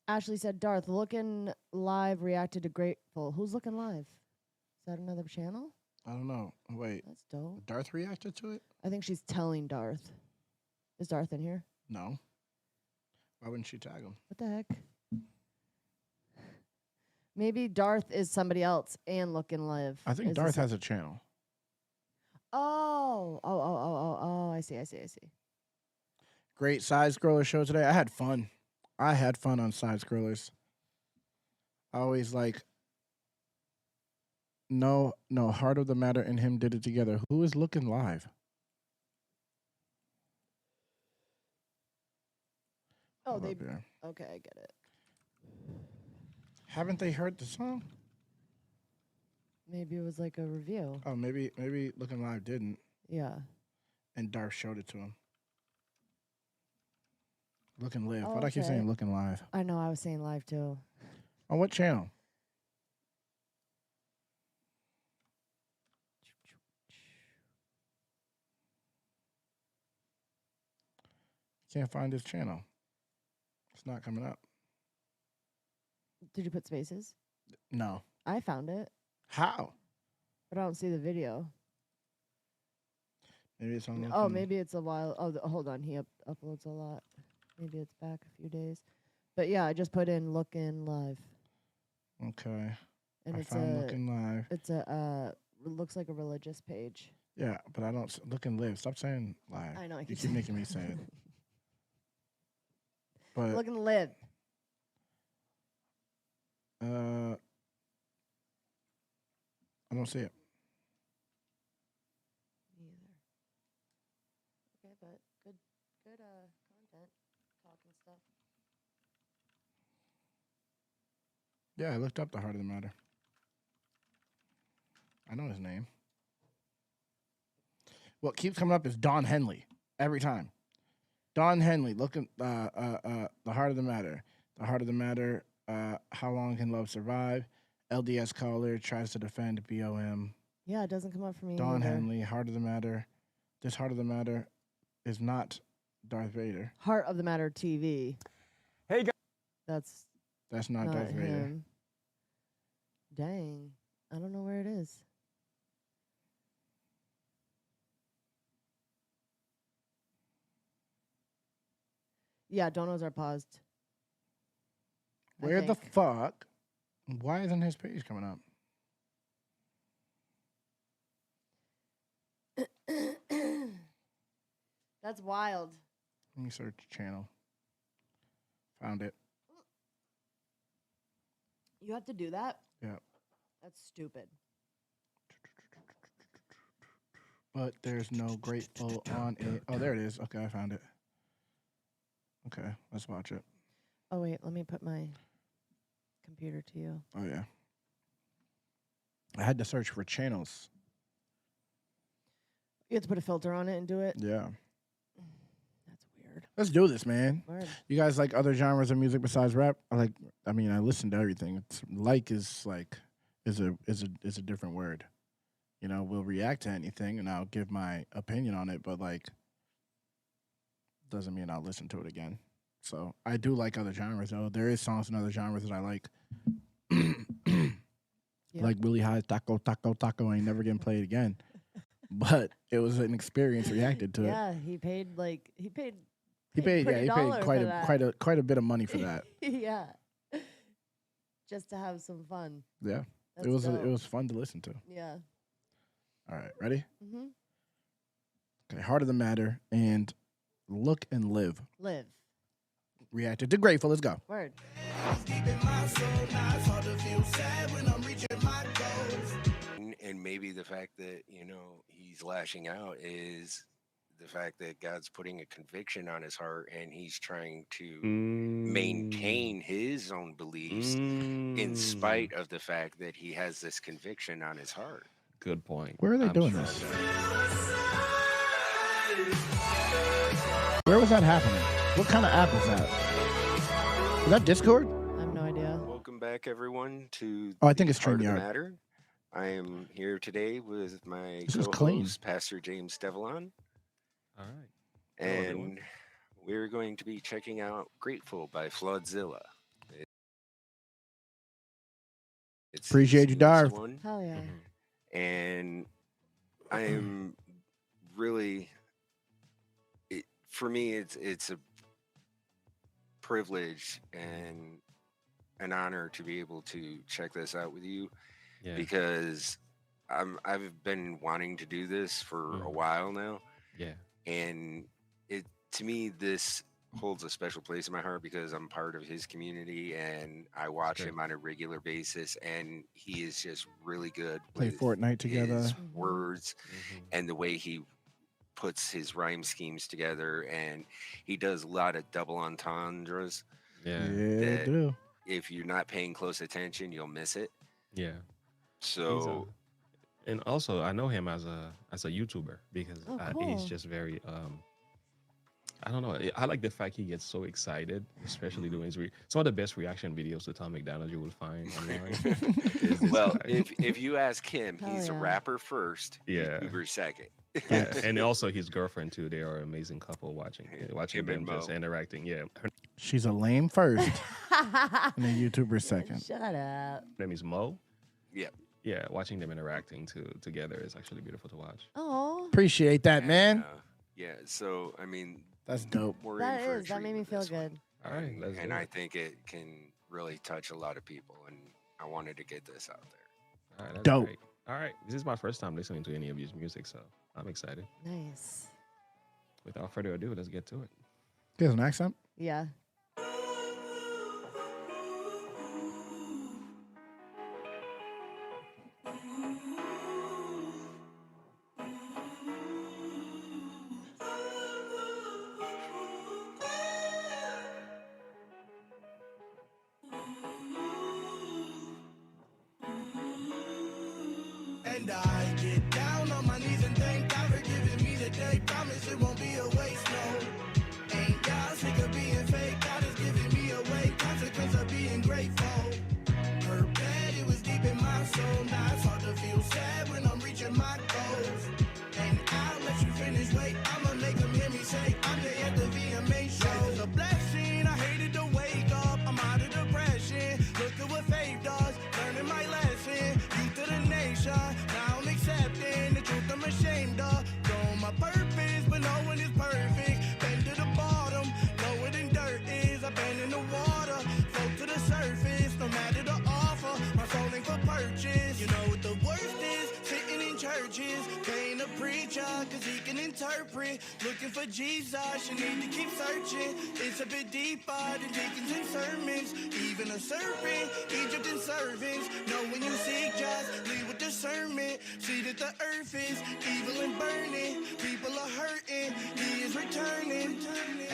Ashley said, Darth, Looking Live reacted to Grateful. Who's Looking Live? Is that another channel? I don't know. Wait. That's dope. Darth reacted to it? I think she's telling Darth. Is Darth in here? No. Why wouldn't she tag him? What the heck? Maybe Darth is somebody else and Looking Live. I think Darth has a channel. Oh, I see. Great Side Scroller show today. I had fun. I had fun on Side Scrollers. I always like, no, Heart of the Matter and him did it together. Who is Looking Live? Oh, okay, I get it. Haven't they heard the song? Maybe it was like a review. Oh, maybe Looking Live didn't. Yeah. And Darth showed it to him. Looking Live. Oh, Why do I keep saying Looking Live? I know, I was saying live too. On what channel? Can't find his channel. It's not coming up. Did you put spaces? No. I found it. How? But I don't see the video. Maybe it's on. Oh, maybe it's a while. Oh, hold on. He uploads a lot. Maybe it's back a few days. But yeah, I just put in Looking Live. Okay. And I found Looking Live. It's a looks like a religious page. Yeah, but I don't. Looking Live. Stop saying live. I know. You keep making me say it. But Looking Live. I don't see it. Me either. Okay, but good content, talking stuff. Yeah, I looked up the Heart of the Matter. I know his name. What keeps coming up is Don Henley every time. Don Henley, looking the Heart of the Matter. The Heart of the Matter. How long can love survive? LDS caller tries to defend BOM. Yeah, it doesn't come up for me. Don either. Henley, Heart of the Matter. This Heart of the Matter is not Darth Vader. Heart of the Matter TV. Hey guys. That's not Darth Vader. Him. Dang, I don't know where it is. Yeah, donos are paused. Where the fuck? Why isn't his page coming up? That's wild. Let me search channel. Found it. You have to do that? Yeah. That's stupid. But there's no Grateful on it. Oh, there it is. Okay, I found it. Okay, let's watch it. Oh, wait, let me put my computer to you. Oh, yeah. I had to search for channels. You have to put a filter on it and do it? Yeah. That's weird. Let's do this, man. Word. You guys like other genres of music besides rap? I listen to everything. It's is a different word. You know, we'll react to anything and I'll give my opinion on it, but doesn't mean I'll listen to it again. So I do like other genres though. There is songs in other genres that I like. Yep. Like Willie High's Taco Taco Taco ain't never getting played again. But it was an experience reacted to it. Yeah, he paid He paid quite a bit of money for that. Yeah. Just to have some fun. Yeah. That's it dope. was fun to listen to. Yeah. All right, ready? Mm-hmm. Okay, Heart of the Matter and Look and Live. Live. Reacted to Grateful. Let's go. Word. And maybe the fact that, he's lashing out is the fact that God's putting a conviction on his heart and he's trying to maintain his own beliefs in spite of the fact that he has this conviction on his heart. Good point. Where are they doing this? Where was that happening? What kind of app is that? Is that Discord? I have no idea. Welcome back, everyone, to I think it's Heart of the StreamYard. Matter. I am here today with my This is clean. co-host, Pastor James Devlon. All right. And we're going to be checking out Grateful by Flawdzilla. It's Appreciate his you, newest Darv. one, Hell yeah. and I'm really. For me, it's a privilege and an honor to be able to check this out with you Yeah. because I've been wanting to do this for a Mhm. while now, Yeah. and it to me this holds a special place in my heart because I'm part of his community and I watch Sure. him on a regular basis, and he is just really good Play with Fortnite together. his Mhm. words Mhm. and the way he puts his rhyme schemes together, and he does a lot of double entendres Yeah. Yeah, that do. if you're not paying close attention you'll miss it. Yeah. He's So and also I know him as a YouTuber because Oh, he's cool. just very I don't know. I like the fact he gets so excited, especially doing his some of the best reaction videos to Tom McDonald you will find online. Is this well, guy? if you ask him, Hell he's a yeah. rapper first, Yeah. YouTuber second. Yeah, Facts. and also his girlfriend too. They are an amazing couple watching Him and them just Mo. interacting. Yeah, her She's a lame first and a YouTuber second. Shut up. name is Mo. Yep. Yeah, watching them interacting together is actually beautiful to watch. Oh, Appreciate that, And, man. yeah, so I mean, That's dope. we're that in for a is. That treat made me with feel this one. good. All right, And, let's and do I it. think it can really touch a lot of people, and I wanted to get this out there. All right, that's Dope. great. All right, this is my first time listening to any of his music, so I'm excited. Nice. Without further ado, let's get to it. There's an accent. Yeah. And I get down on my knees and thank God for giving me the day. Promise it won't be a waste, no. Ain't God sick of being fake? God is giving me a way. Consequence of being grateful. Her bad, it was deep in my soul. Now it's hard to feel sad when I'm reaching my goals. And I'll let you finish, wait. I'ma make them hear me say, I'm there at the VMA show. Life is a blessing, I hated to wake up. I'm out of depression. Look at what faith does. Learning my lesson. Youth of the nation. Now I'm accepting the truth I'm ashamed of. Knowing my purpose, but no one is perfect. Been to the bottom, lower than dirt is. I've been in the water, float to the surface. No matter the offer, my soul ain't for purchase. You know what the worst is? Sitting in churches, paying a preacher, cause he can interpret. Looking for Jesus, you need to keep searching. It's a bit deeper than deacons and sermons. Even a serpent, Egypt and servants. Know when you seek, just lead with discernment. See that the earth is evil and burning. People are hurting, he is returning.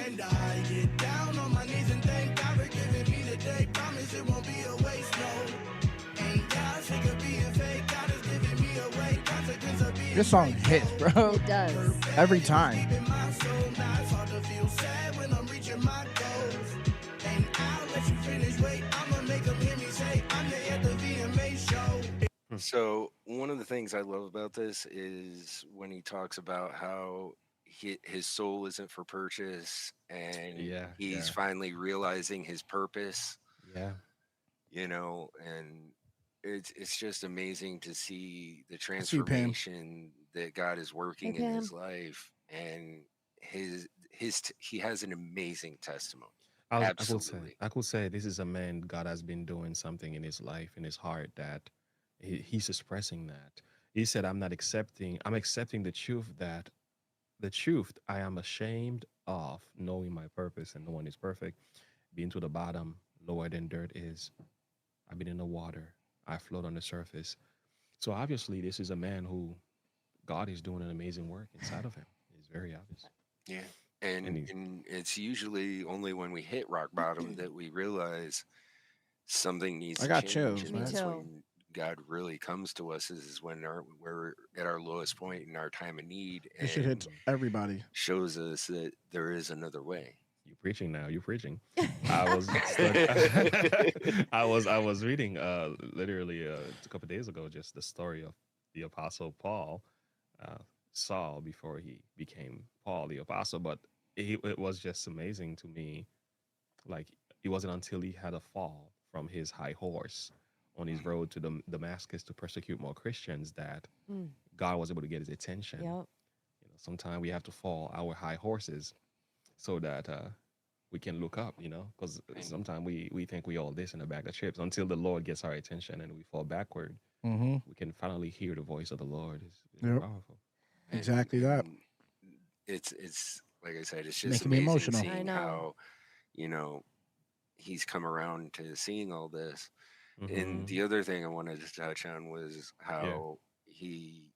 And I get down on my knees and thank God for giving me the day. Promise it won't be a waste, no. Ain't God sick of being fake? God is giving me a way. Consequence of being This song hits, bro. It does. Every time. deep in my soul. Now it's hard to feel sad when I'm reaching my goals. And I'll let you finish, wait. I'ma make them hear me say, I'm there at the VMA show. So one of the things I love about this is when he talks about how his soul isn't for purchase, and Yeah, he's yeah. finally realizing his purpose. Yeah, And it's just amazing to see the I see you, Pam. transformation that God is working in his life, and he has an amazing testimony. I Absolutely. could say this is a man. God has been doing something in his life, in his heart, that he's expressing that. He said, I'm accepting the truth I am ashamed of, knowing my purpose, and no one is perfect. Being to the bottom, lower than dirt is. I've been in the water. I float on the surface. So obviously, this is a man who God is doing an amazing work inside of him. It's very obvious. Yeah. And And he's and it's usually only when we hit rock bottom that we realize something needs I to got change, chills, and Me man. that's too. when God really comes to us. Is when we're at our lowest point in our time of need, This shit hits and everybody. shows us that there is another way. you preaching now. You preaching. I was stud- I was reading literally a couple days ago just the story of the apostle Paul, uh, Saul before he became Paul the apostle. But it was just amazing to me. Like it wasn't until he had a fall from his high horse on his road to Damascus to persecute more Christians that Mm. God was able to get his attention. Yep. Sometimes we have to fall our high horses so that we can look up, because sometimes we think we all this in a bag of chips until the Lord gets our attention and we fall backward. Mm-hmm. We can finally hear the voice of the Lord. It's Yep. powerful. Exactly that. And it's like I said, it's just Making me amazing emotional. I seeing know. how, he's come around to seeing all this. And Mhm. the other thing I wanted to touch on was how he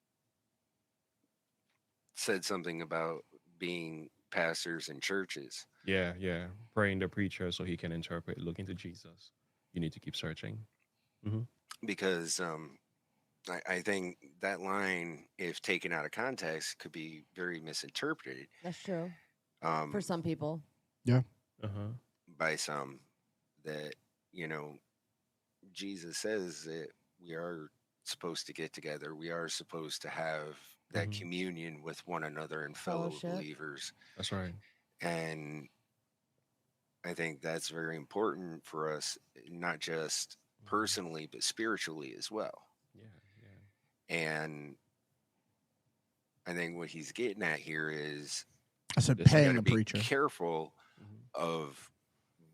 said something about being pastors in churches. Yeah. Praying the preacher so he can interpret, looking to Jesus. You need to keep searching. Because I think that line, if taken out of context, could be very misinterpreted That's true. For some people. Uh-huh. by some. That, Jesus says that we are supposed to get together. We are supposed to have that Mhm. communion with one another and fellow Fellowship. believers. That's right. And I think that's very important for us, not just personally, but spiritually as well. Yeah. And I think what he's getting at here is I said Yes, we we paying got a to be preacher. careful Mhm. of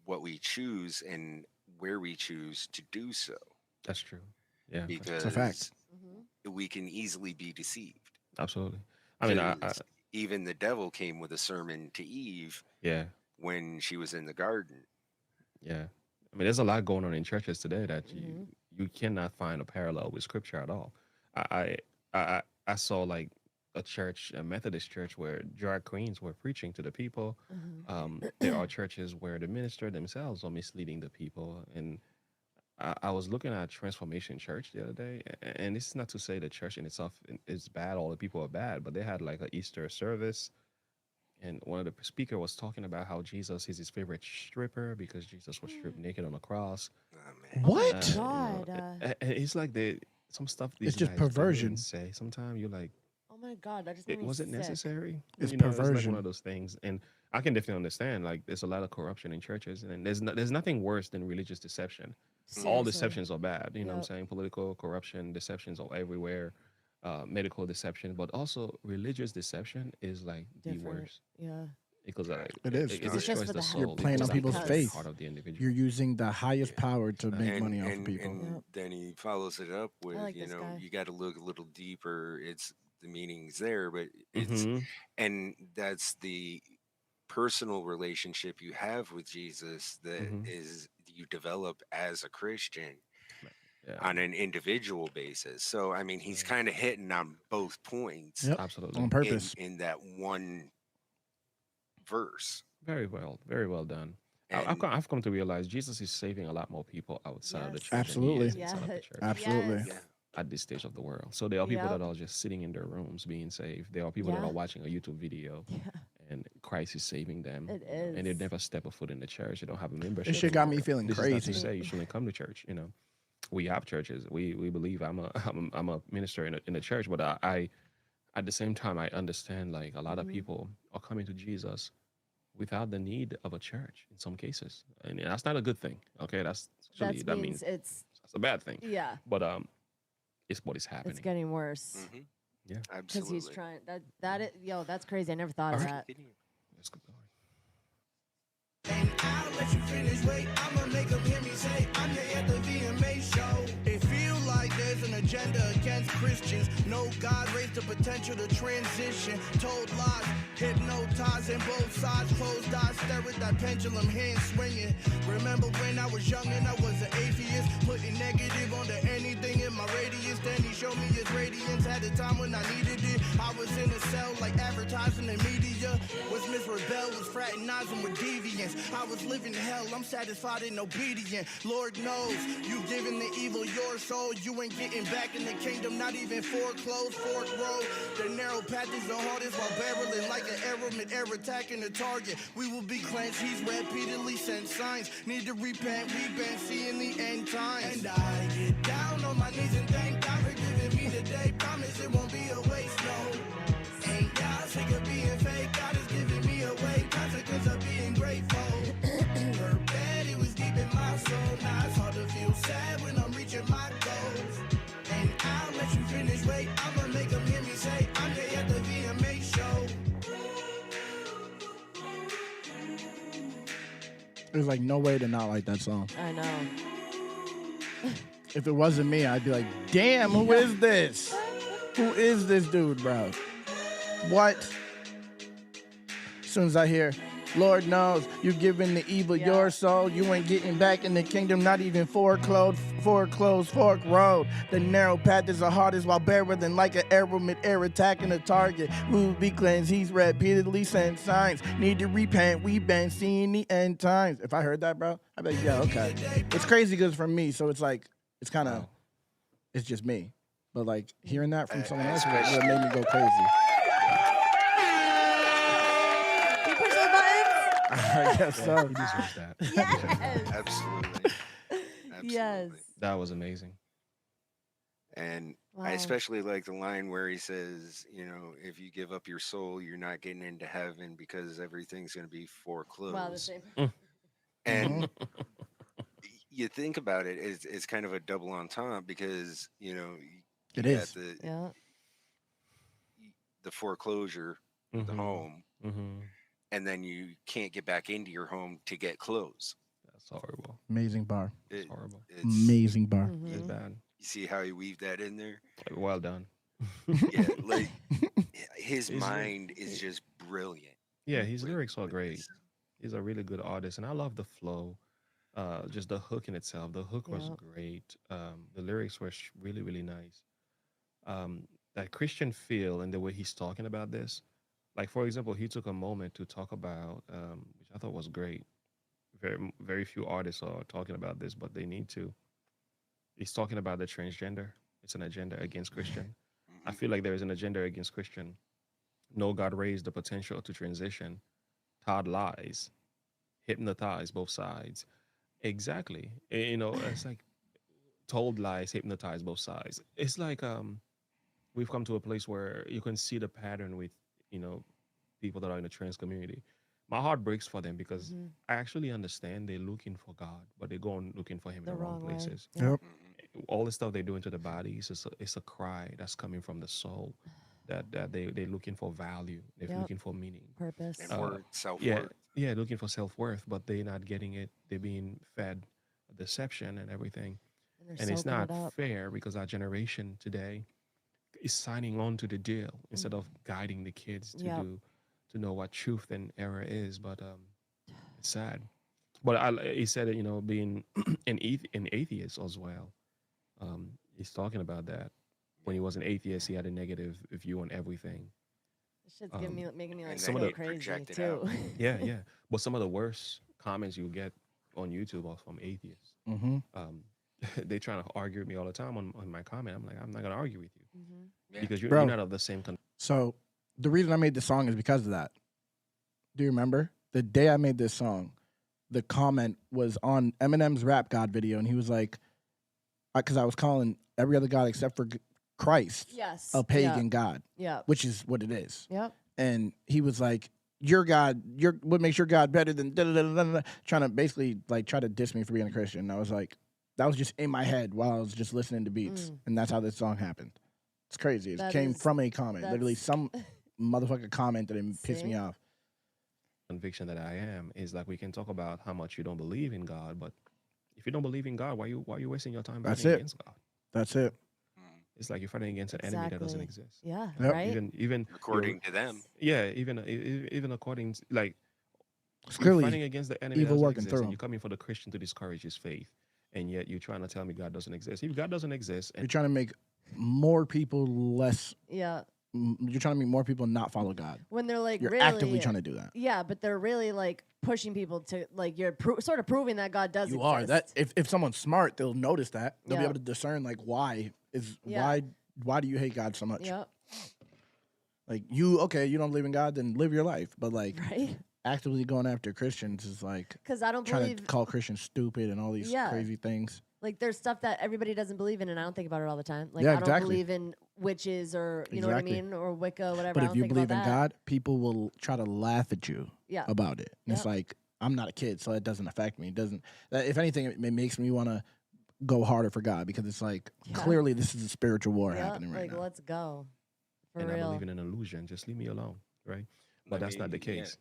what we choose and where we choose to do so, That's true. Yeah, because a fact. Mm-hmm. we can easily be deceived. absolutely. I mean, I 'Cause even the devil came with a sermon to Eve yeah. when she was in the garden. Yeah. I mean, there's a lot going on in churches today that Mhm. you cannot find a parallel with scripture at all. I saw like a church, a Methodist church, where drag queens were preaching to the people. There are churches where the minister themselves are misleading the people. And I was looking at Transformation Church the other day, and this is not to say the church in itself is bad, all the people are bad, but they had like an Easter service. And one of the speaker was talking about how Jesus is his favorite stripper because Jesus was stripped naked on the cross. Oh, man. What? God, and it's like some stuff these It's just guys do perversion. and say. Sometimes you're like, Oh my God, that just made me was it sick. necessary? It's It's like perversion. one of those things, and I can definitely understand. Like, there's a lot of corruption in churches, and there's nothing worse than religious deception. All Seriously. deceptions are bad. You know what I'm Yep. saying? Political corruption, deceptions are everywhere. Medical deception, but also religious deception is like the Different. worst Yeah. because It is. it It's just destroys for the the soul. health. You're It playing goes on people's against the faith. heart of the individual. You're using the highest Yeah. power to make And, money off and, of people. and Yep. then he follows it up with, like this guy. you got to look a little deeper. It's the meaning's there, but it's, Mhm. and that's the personal relationship you have with Jesus that Mhm. is you develop as a Christian Yeah, on an individual basis. So, I mean, he's Right. kind of hitting on both points Yep. absolutely. On purpose. in that one verse. Very well done. And I've come to realize Jesus is saving a lot more people outside of the Yes. church than he Absolutely. is inside of the Yeah. church Absolutely. Yes. yeah, at this stage of the world. So there are people Yep. that are just sitting in their rooms being saved. There are people that Yeah. are watching a YouTube video Yeah. and Christ is saving them. It And they is. never step a foot in the church. They don't have a membership. This shit got me anymore. feeling This is not crazy. to say you shouldn't come to church. We have churches. We believe I'm a minister in a church, but I at the same time I understand like a lot of Mhm. people are coming to Jesus without the need of a church in some cases, and that's not a good thing. Okay, that means it's that's a bad thing. yeah. But it's what is happening. It's getting worse mhm, Yeah. because absolutely. he's trying. That's crazy. I never thought of Alright. that. Continue. Let's go. And I'll let you finish, wait, I'ma make them hear me say, I'm here at the VMA show. It feel like there's an agenda against Christians. No God raised the potential to transition. Told lies, hypnotizing both sides. Closed eyes, stare at that pendulum, hand swinging. Remember when I was young and I was an atheist, putting negative onto anything in my radius. Then he showed me his radiance at a time when I needed it. I was in a cell like advertising and media. Was Miss Rebel, was fraternizing with deviants. I was living hell, I'm satisfied and obedient. Lord knows, you giving the evil your soul. You ain't getting back in the kingdom, not even foreclosed, fork road. The narrow path is the hardest while barreling like an arrow mid-air attacking the target. We will be cleansed, he's repeatedly sent signs. Need to repent, we've been seeing the end times. And I get down on my knees and thank God for giving me the day. Promise it won't be a waste, no. Ain't God sick of being fake? God is giving me a way. Consequence of being grateful. Her bed, it was deep in my soul. Now it's hard to feel sad when I'm reaching my goals. And I'll let you finish, wait, I'ma make them hear me say, I'm there at the VMA show. There's like no way to not like that song. I know. If it wasn't me, I'd be like, damn, who is this? Who is this dude, bro? What? As soon as I hear, Lord knows you've given the evil Yeah. your soul. You ain't getting back in the kingdom, not even foreclosed fork road. The narrow path is the hardest while bearer than like an arrow mid-air attacking a target. We will be cleansed. He's repeatedly sent signs. Need to repent. We've been seeing the end times. If I heard that, bro, I'd be like, yeah, okay. It's crazy because from me, so it's like, it's kind of, it's just me. But like hearing that from someone else would made me go crazy. You push those buttons? I guess Yeah, so. he deserves that. Yes. Absolutely. Yes. That was amazing. And Wow. I especially like the line where he says, you know, if you give up your soul, you're not getting into heaven because everything's going to be foreclosed. Wow, the same. And you think about it, it's kind of a double entendre because, you know, It you is. got Yeah. the foreclosure, the Mhm. home, Mhm. and then you can't get back into your home to get clothes. That's horrible. Amazing bar. It's horrible. It's, Amazing bar. It's Mhm. bad. you see how he weaved that in there? Well done. Yeah, like his He's mind is just brilliant. Yeah, his with- lyrics are with great. this. He's a really good artist, and I love the flow. Just the hook in itself. The hook was Yeah. great. The lyrics were really, really nice. That Christian feel and the way he's talking about this. Like for example, he took a moment to talk about, which I thought was great. Very few artists are talking about this, but they need to. He's talking about the transgender. It's an agenda against Christian. I Mhm. feel like there is an agenda against Christian. No, God raised the potential to transition. Todd lies, hypnotize both sides. Exactly. You know, it's like told lies, hypnotize both sides. It's like we've come to a place where you can see the pattern with, you know, people that are in the trans community. My heart breaks for them because Mhm. I actually understand they're looking for God, but they're going looking for Him in The the wrong wrong way. places. Yeah. Yep. Mhm. All the stuff they do into the body is just it's a cry that's coming from the soul. That they're looking for value, they're Yep. looking for meaning. Purpose. And Uh, worth, self Yeah, worth. yeah, looking for self worth, but they're not getting it. They're being fed deception and everything, And they're and it's soaking not it up. fair because our generation today is signing on to the deal instead of guiding the kids to Yep. do to know what truth and error is. But it's sad. But he said it, you know, being an atheist as well. He's talking about that. When he was an atheist, he had a negative view on everything. This shit's giving me, making me like And some go of then the- he crazy projected too. out. Yeah, yeah. But some of the worst comments you get on YouTube are from atheists. Mm-hmm. They trying to argue with me all the time on my comment. I'm like, I'm not gonna argue with you Mhm. Yeah. because you're, Bro. you're not of the same. So the reason I made this song is because of that. Do you remember the day I made this song? The comment was on Eminem's Rap God video, and he was like, because I was calling every other god except for Christ Yes. a pagan god, Yeah. which is what it is. Yep. And he was like, your God, what makes your God better than da da da da da, trying to basically like try to diss me for being a Christian. And I was like, that was just in my head while I was just listening to beats, and that's how this song happened. It's crazy. It That came is- from a comment, literally that's- some motherfucker commented and pissed me See? off. Conviction that I am is like we can talk about how much you don't believe in God, but if you don't believe in God, why you wasting your time That's fighting it. against God? That's it. Mm. It's like you're fighting against an enemy that doesn't Exactly. exist. Yeah. Yep. Right. Even According to them. yeah, even according to, like It's you're fighting clearly against the enemy evil that doesn't working exist, through and him. you're coming for the Christian to discourage his faith, and yet you're trying to tell me God doesn't exist. If God doesn't exist, you're and trying to make more people less. Yeah. You're trying to make more people not follow God. When they're like You're really actively trying to do that. Yeah, but they're really like pushing people to like you're sort of proving that God does. You exist. are that. If someone's smart, they'll notice that. They'll be Yeah. able to discern like why Yeah. why do you hate God so much? Yep. Like you don't believe in God, then live your life. But like Right. actively going after Christians is like Because I don't trying believe to call Christians stupid and all these Yeah. crazy things. like there's stuff that everybody doesn't believe in, and I don't think about it all the time. Like Yeah, I don't exactly. believe in witches or you know what I Exactly. mean, or Wicca, whatever. But I if don't you think believe in about that. God, people will try to laugh at you Yeah. about it. And it's Yep. like I'm not a kid, so it doesn't affect me. It doesn't. If anything, it makes me want to go harder for God because it's like Yeah. clearly this is a spiritual war Yep, happening right like now. let's go. For And I real. believe in an illusion. Just leave me alone, right? But I that's not the mean, yeah. case.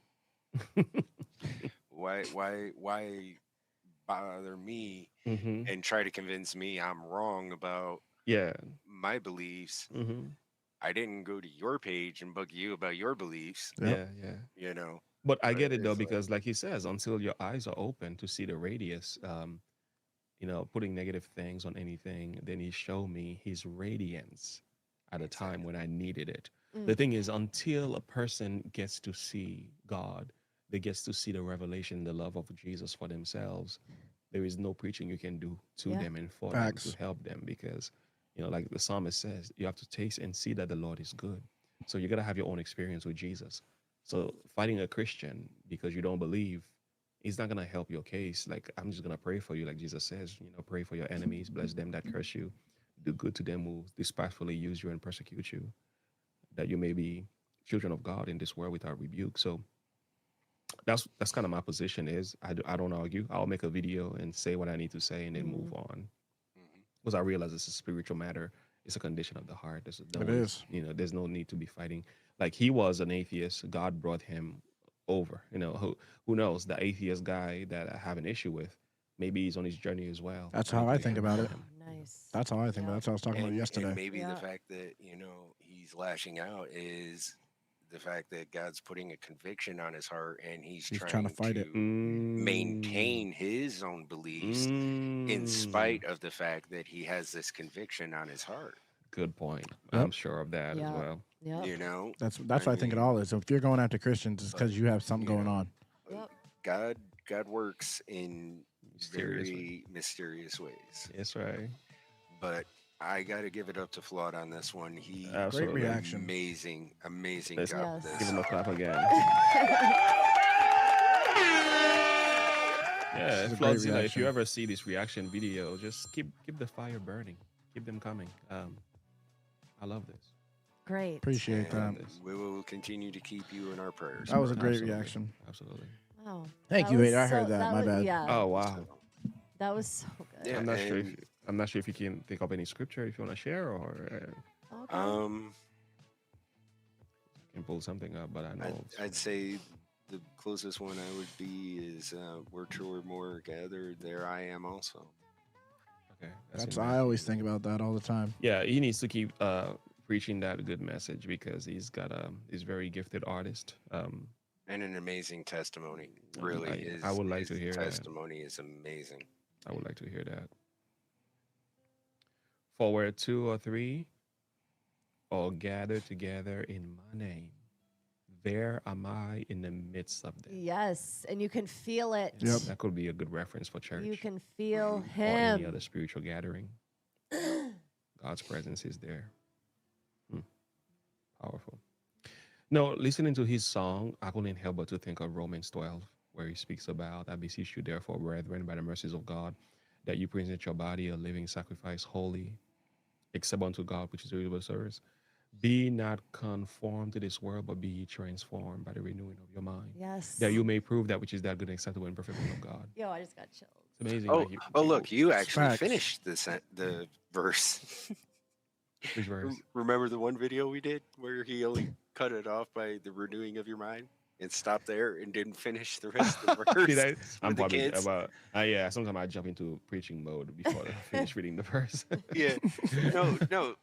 Why bother me Mm-hmm. and try to convince me I'm wrong about Yeah. my beliefs? Mm-hmm. I didn't go to your page and bug you about your beliefs, Yep. Yeah. Yeah. you know. But I But get it though, it's like, because like he says, until your eyes are open to see the radius, putting negative things on anything, then he showed me his radiance at a time when I needed it. The Mm. thing is, until a person gets to see God, they gets to see the revelation, the love of Jesus for themselves, there is no preaching you can do to Yeah. them and for Facts. them to help them because, like the psalmist says, you have to taste and see that the Lord is good. So you got to have your own experience with Jesus. So fighting a Christian because you don't believe is not going to help your case. Like, I'm just going to pray for you, like Jesus says, pray for your enemies, bless them that curse you, do good to them who despitefully use you and persecute you, that you may be children of God in this world without rebuke. So that's kind of my position is I don't argue. I'll make a video and say what I need to say and then move on. mhm. Because I realize it's a spiritual matter. It's a condition of the heart. It is. There's no need to be fighting. Like he was an atheist. God brought him over. Who knows? The atheist guy that I have an issue with, maybe he's on his journey as well. That's how I think about it. Nice. That's how I think. Yeah. That's what I was talking about And yesterday. maybe Yeah. the fact that he's lashing out is the fact that God's putting a conviction on his heart, and he's trying to fight it. maintain his own beliefs in spite of the fact that he has this conviction on his heart. Good point. Yep. I'm sure of that as Yeah. well. Yep. You know, That's I what I think it mean, all is. So if you're going after Christians, it's because you have something you going know, on. Yep. God works in Mysterious way. very mysterious ways. That's right. But I got to give it up to Flawd on this one. He Absolutely. Great reaction. amazing Let's job with Yes. this. Give him a clap again. Yeah, This is a Flawd, great if reaction. you ever see this reaction video, just keep the fire burning. Keep them coming. I love this. Great. Appreciate that. And we will continue to keep you in our prayers. That was a great Absolutely. reaction. Absolutely. Wow. Thank That you, was Vader. I heard so- that. My was- bad. Yeah. Oh wow. That was so good. Yeah, I'm not sure. and- I'm not sure if you can think of any scripture if you want to share, or Okay. can pull something up. But I know. I'd say the closest one I would be is where two or more are gathered, there I am also. Okay. That's in I always think about that all the time. Yeah, he needs to keep preaching that good message because he's very gifted artist. And an amazing testimony. I- Really, I would like his to hear that. testimony is amazing. I would like to hear that. For where two or three all gather together in my name, there am I in the midst of them. Yes, and you can feel it. Yep. That could be a good reference for church You can feel or any him. other spiritual gathering. God's presence is there. Powerful. No, listening to his song, I couldn't help but to think of Romans 12, where he speaks about, I beseech you, therefore, brethren, by the mercies of God, that you present your body a living sacrifice, holy, acceptable unto God, which is your reasonable service. Be not conformed to this world, but be ye transformed by the renewing of your mind, Yes. that you may prove that which is that good and acceptable and perfect will of God. Yo, I just got chills. It's amazing. Oh, like look, you actually Facts. finished the verse. Which verse? Remember the one video we did where he only cut it off by the renewing of your mind and stopped there and didn't finish the rest of the verse? Did I? I'm with the probably kids? about. Yeah, sometimes I jump into preaching mode before I finish reading the verse. Yeah. No.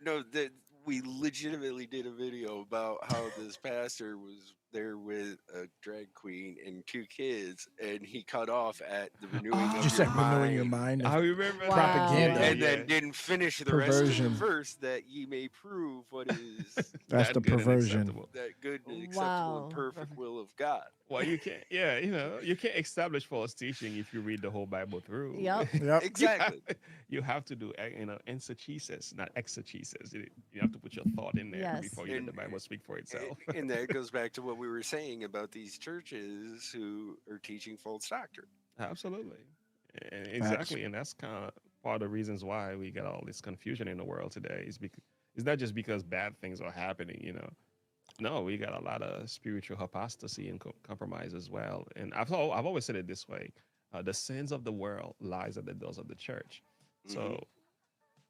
We legitimately did a video about how this pastor was there with a drag queen and two kids, and he cut off at the renewing of You your said mind. renewing your mind. I remember Wow. that. Propaganda. And then didn't finish the rest of Perversion. the verse that ye may prove what is That's That the good and perversion. acceptable. that good and acceptable Wow. and perfect will of God. Well, you can't. Yeah, you can't establish false teaching if you read the whole Bible through. Yep. Yep. Exactly. You have to do, exegesis, not exegesis. You have to put your thought in there Yes. before you let the And- Bible speak for itself. And that goes back to what we were saying about these churches who are teaching false doctrine. Absolutely. Exactly. And that's kind of part of the reasons why we got all this confusion in the world today. Is because it's not just because bad things are happening, No, we got a lot of spiritual apostasy and compromise as well. And I've always said it this way: the sins of the world lies at the doors of the church. Mhm. So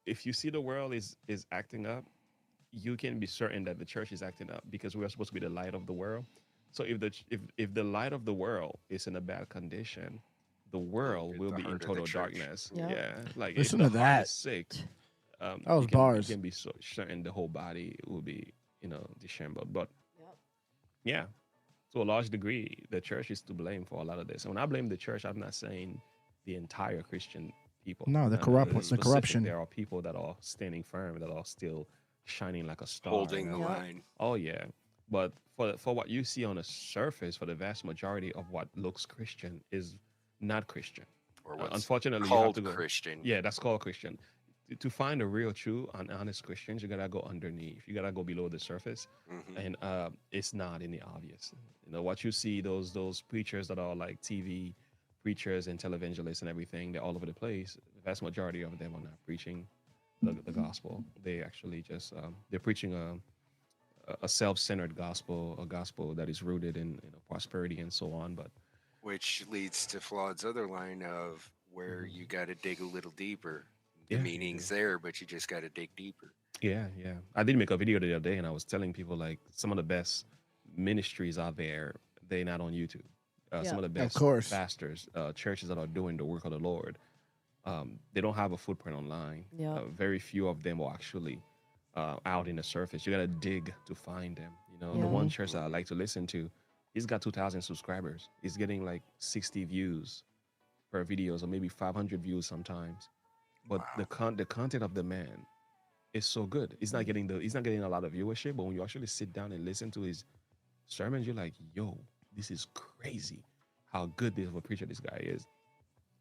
if you see the world is acting up, you can be certain that the church is acting up because we are supposed to be the light of the world. So if the light of the world is in a bad condition, the world at will the be in heart of the total church. darkness. Yep. Yeah, like if Listen the to heart that. is sick, That was bars. You can be so certain the whole body will be disheveled. But Yep. yeah, to a large degree, the church is to blame for a lot of this. And when I blame the church, I'm not saying the entire Christian people. No, the Specific. corruption. There are people that are standing firm, that are still shining like a star. Holding the Yep. line. Oh yeah, but for what you see on the surface, for the vast majority of what looks Christian is not Christian. Or what's Unfortunately, you have called to go. Christian. Yeah, that's called Christian. To find a real, true, and honest Christians, you gotta go underneath. You gotta go below the surface, Mhm. and it's not in the obvious. What you see, those preachers that are like TV preachers and televangelists and everything, they're all over the place. The vast majority of them are not preaching the gospel. They actually just they're preaching a self-centered gospel, a gospel that is rooted in prosperity and so on. But Which leads to Flawed's other line of where Mhm. you got to dig a little deeper. The Yeah, you meaning's do. there, but you just got to dig deeper. Yeah, yeah. I did make a video the other day, and I was telling people like some of the best ministries out there, they're not on YouTube. Some of Yep. the Of best course. pastors, churches that are doing the work of the Lord, they don't have a footprint online. Yep. Very few of them are actually out in the surface. You gotta dig to find them. The Yeah. one church that I like to listen to, he's got 2,000 subscribers. He's getting like 60 views per videos, or maybe 500 views sometimes. But the content of the man is so good. He's not getting a lot of viewership, but when you actually sit down and listen to his sermons, you're like, yo, this is crazy how good this of a preacher this guy is.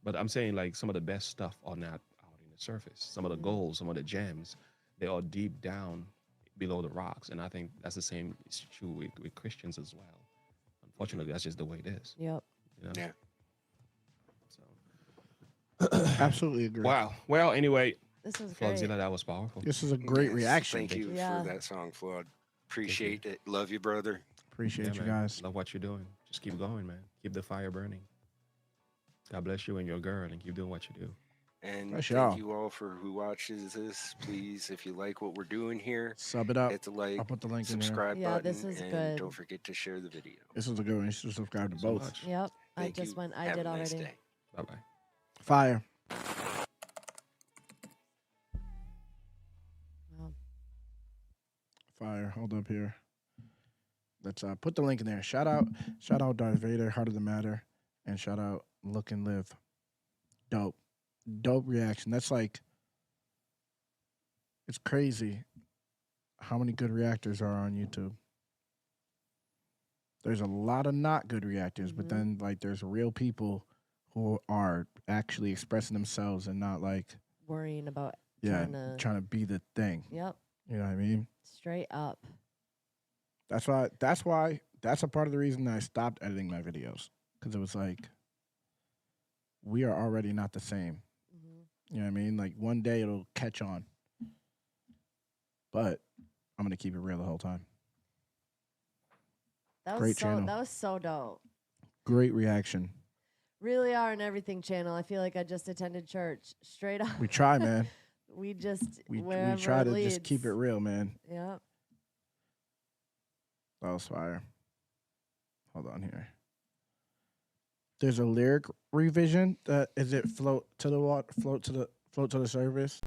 But I'm saying like some of the best stuff are not out in the surface. Some of the gold, some of the gems, they are deep down below the rocks. And I think that's the same is true with Christians as well. Unfortunately, that's just the way it is. Yep. Yeah. So Absolutely agree. wow. Well, anyway, This was great. Flugzilla, that was powerful. This is a great Yes, reaction. Thank you Yeah. for that song, Flawed. Appreciate it. Love you, brother. Appreciate Yeah, you man. guys. Love what you're doing. Just keep going, man. Keep the fire burning. God bless you and your girl, and keep doing what you do. And Bless thank y'all. you all for who watches this. Please, if you like what we're doing here, Sub it up. hit the like, I'll put the link in there. subscribe Yeah, button, this is and good. don't forget to share the video. This is a good one. You should subscribe to So both. much. Yep. I Thank just you. went. I Have did a nice already. day. Bye bye. Fire. Wow. Fire. Hold up here. Let's put the link in there. Shout out Darth Vader, Heart of the Matter, and shout out Look and Live. Dope. Dope reaction. That's like, it's crazy how many good reactors are on YouTube. There's a lot of not good reactors, but Mhm. then like there's real people who are actually expressing themselves and not like, Worrying about. yeah, Trying to- trying to be the thing. Yep. You know what I mean? Straight up. That's why that's a part of the reason that I stopped editing my videos, because it was like, we are already not the same. Hmm. You know what I mean? Like one day it'll catch on, but I'm gonna keep it real the whole time. That was Great so. channel. That was so dope. Great reaction. Really are an everything channel. I feel like I just attended church. Straight up. We try, man. We just We wherever try it to leads. just keep it real, man. Yep. That was fire. Hold on here. There's a lyric revision. Is it float to the water, float to the surface?